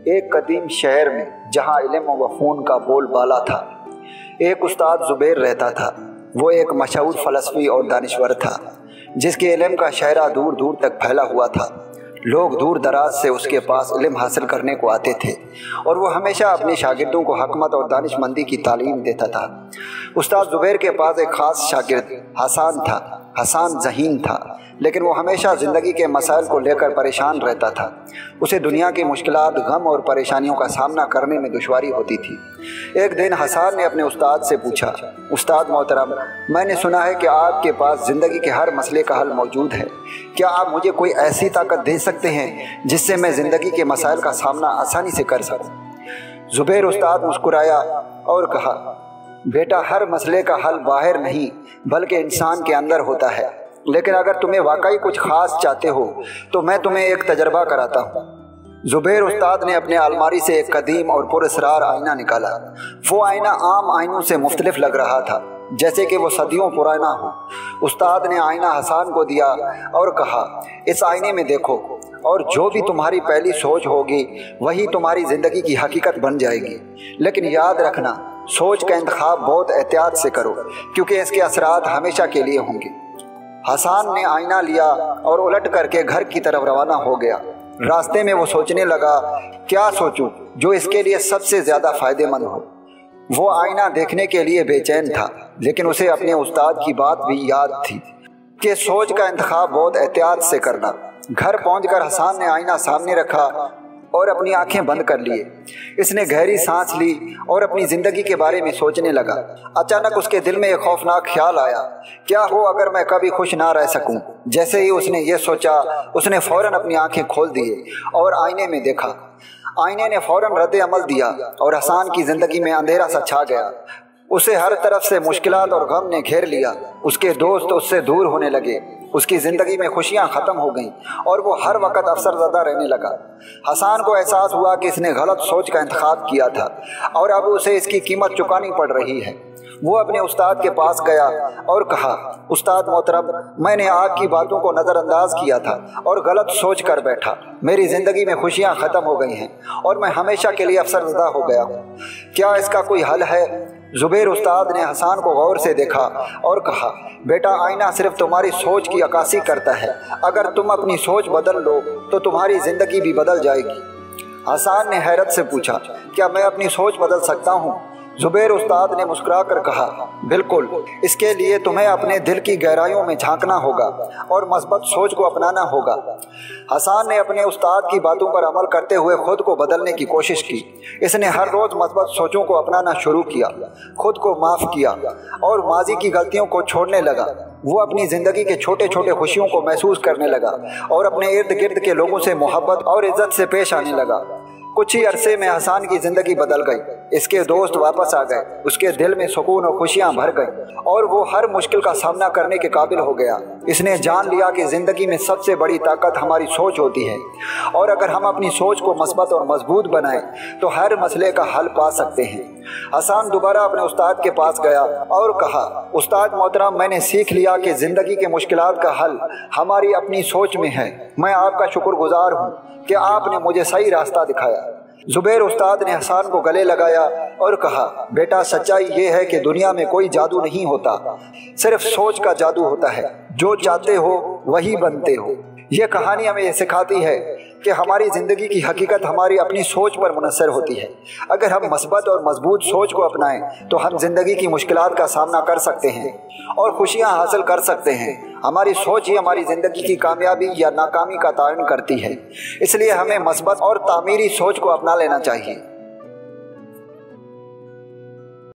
ایک قدیم شہر میں جہاں علم و فنون کا بول بالا تھا، ایک استاد زبیر رہتا تھا۔ وہ ایک مشہور فلسفی اور دانشور تھا جس کے علم کا شہرہ دور دور تک پھیلا ہوا تھا۔ لوگ دور دراز سے اس کے پاس علم حاصل کرنے کو آتے تھے اور وہ ہمیشہ اپنے شاگردوں کو حکمت اور دانش مندی کی تعلیم دیتا تھا۔ استاد زبیر کے پاس ایک خاص شاگرد حسان تھا۔ حسان ذہین تھا لیکن وہ ہمیشہ زندگی کے مسائل کو لے کر پریشان رہتا تھا۔ اسے دنیا کی مشکلات، غم اور پریشانیوں کا سامنا کرنے میں دشواری ہوتی تھی۔ ایک دن حسان نے اپنے استاد سے پوچھا، استاد محترم، میں نے سنا ہے کہ آپ کے پاس زندگی کے ہر مسئلے کا حل موجود ہے۔ کیا آپ مجھے کوئی ایسی طاقت دے سکتے ہیں جس سے میں زندگی کے مسائل کا سامنا آسانی سے کر سکوں؟ زبیر استاد مسکرایا اور کہا، بیٹا، ہر مسئلے کا حل باہر نہیں بلکہ انسان کے اندر ہوتا ہے، لیکن اگر تمہیں واقعی کچھ خاص چاہتے ہو تو میں تمہیں ایک تجربہ کراتا ہوں۔ زبیر استاد نے اپنے الماری سے ایک قدیم اور پراسرار آئینہ نکالا۔ وہ آئینہ عام آئینوں سے مختلف لگ رہا تھا، جیسے کہ وہ صدیوں پرانا ہو۔ استاد نے آئینہ حسان کو دیا اور کہا، اس آئینے میں دیکھو اور جو بھی تمہاری پہلی سوچ ہوگی وہی تمہاری زندگی کی حقیقت بن جائے گی، لیکن یاد رکھنا سوچ کا انتخاب بہت احتیاط سے کرو کیونکہ اس کے اثرات ہمیشہ کے لیے ہوں گے۔ حسان نے آئینہ لیا اور الٹ کر کے گھر کی طرف روانہ ہو گیا۔ راستے میں وہ سوچنے لگا، کیا سوچوں جو اس کے لیے سب سے زیادہ فائدہ مند ہو۔ وہ آئینہ دیکھنے کے لیے بے چین تھا، لیکن اسے اپنے استاد کی بات بھی یاد تھی کہ سوچ کا انتخاب بہت احتیاط سے کرنا۔ گھر پہنچ کر حسان نے آئینہ سامنے رکھا اور اپنی آنکھیں بند کر لیے۔ اس نے گہری سانس لی اور اپنی زندگی کے بارے میں سوچنے لگا۔ اچانک اس کے دل میں ایک خوفناک خیال آیا، کیا ہو اگر میں کبھی خوش نہ رہ سکوں؟ جیسے ہی اس نے یہ سوچا، اس نے فوراً اپنی آنکھیں کھول دیے اور آئینے میں دیکھا۔ آئینے نے فوراً رد عمل دیا اور حسان کی زندگی میں اندھیرا سا چھا گیا۔ اسے ہر طرف سے مشکلات اور غم نے گھیر لیا۔ اس کے دوست اس سے دور ہونے لگے، اس کی زندگی میں خوشیاں ختم ہو گئیں اور وہ ہر وقت افسر زدہ رہنے لگا۔ حسان کو احساس ہوا کہ اس نے غلط سوچ کا انتخاب کیا تھا اور اب اسے اس کی قیمت چکانی پڑ رہی ہے۔ وہ اپنے استاد کے پاس گیا اور کہا، استاد محترم، میں نے آپ کی باتوں کو نظر انداز کیا تھا اور غلط سوچ کر بیٹھا۔ میری زندگی میں خوشیاں ختم ہو گئی ہیں اور میں ہمیشہ کے لیے افسر زدہ ہو گیا ہوں۔ کیا اس کا کوئی حل ہے؟ زبیر استاد نے حسان کو غور سے دیکھا اور کہا، بیٹا، آئینہ صرف تمہاری سوچ کی عکاسی کرتا ہے۔ اگر تم اپنی سوچ بدل لو تو تمہاری زندگی بھی بدل جائے گی۔ حسان نے حیرت سے پوچھا، کیا میں اپنی سوچ بدل سکتا ہوں؟ زبیر استاد نے مسکرا کر کہا، بالکل، اس کے لیے تمہیں اپنے دل کی گہرائیوں میں جھانکنا ہوگا اور مثبت سوچ کو اپنانا ہوگا۔ حسان نے اپنے استاد کی باتوں پر عمل کرتے ہوئے خود کو بدلنے کی کوشش کی۔ اس نے ہر روز مثبت سوچوں کو اپنانا شروع کیا، خود کو معاف کیا اور ماضی کی غلطیوں کو چھوڑنے لگا۔ وہ اپنی زندگی کے چھوٹے چھوٹے خوشیوں کو محسوس کرنے لگا اور اپنے ارد گرد کے لوگوں سے محبت اور عزت سے پیش آنے لگا۔ کچھ ہی عرصے میں حسان کی زندگی بدل گئی۔ اس کے دوست واپس آ گئے، اس کے دل میں سکون اور خوشیاں بھر گئیں اور وہ ہر مشکل کا سامنا کرنے کے قابل ہو گیا۔ اس نے جان لیا کہ زندگی میں سب سے بڑی طاقت ہماری سوچ ہوتی ہے اور اگر ہم اپنی سوچ کو مثبت اور مضبوط بنائیں تو ہر مسئلے کا حل پا سکتے ہیں۔ حسان دوبارہ اپنے استاد کے پاس گیا اور کہا، استاد محترم، میں نے سیکھ لیا کہ زندگی کے مشکلات کا حل ہماری اپنی سوچ میں ہے۔ میں آپ کا شکر گزار ہوں کہ آپ نے مجھے صحیح راستہ دکھایا۔ زبیر استاد نے حسان کو گلے لگایا اور کہا، بیٹا، سچائی یہ ہے کہ دنیا میں کوئی جادو نہیں ہوتا، صرف سوچ کا جادو ہوتا ہے۔ جو چاہتے ہو وہی بنتے ہو۔ یہ کہانی ہمیں یہ سکھاتی ہے کہ ہماری زندگی کی حقیقت ہماری اپنی سوچ پر منحصر ہوتی ہے۔ اگر ہم مثبت اور مضبوط سوچ کو اپنائیں تو ہم زندگی کی مشکلات کا سامنا کر سکتے ہیں اور خوشیاں حاصل کر سکتے ہیں۔ ہماری سوچ ہی ہماری زندگی کی کامیابی یا ناکامی کا تعین کرتی ہے، اس لیے ہمیں مثبت اور تعمیری سوچ کو اپنا لینا چاہیے۔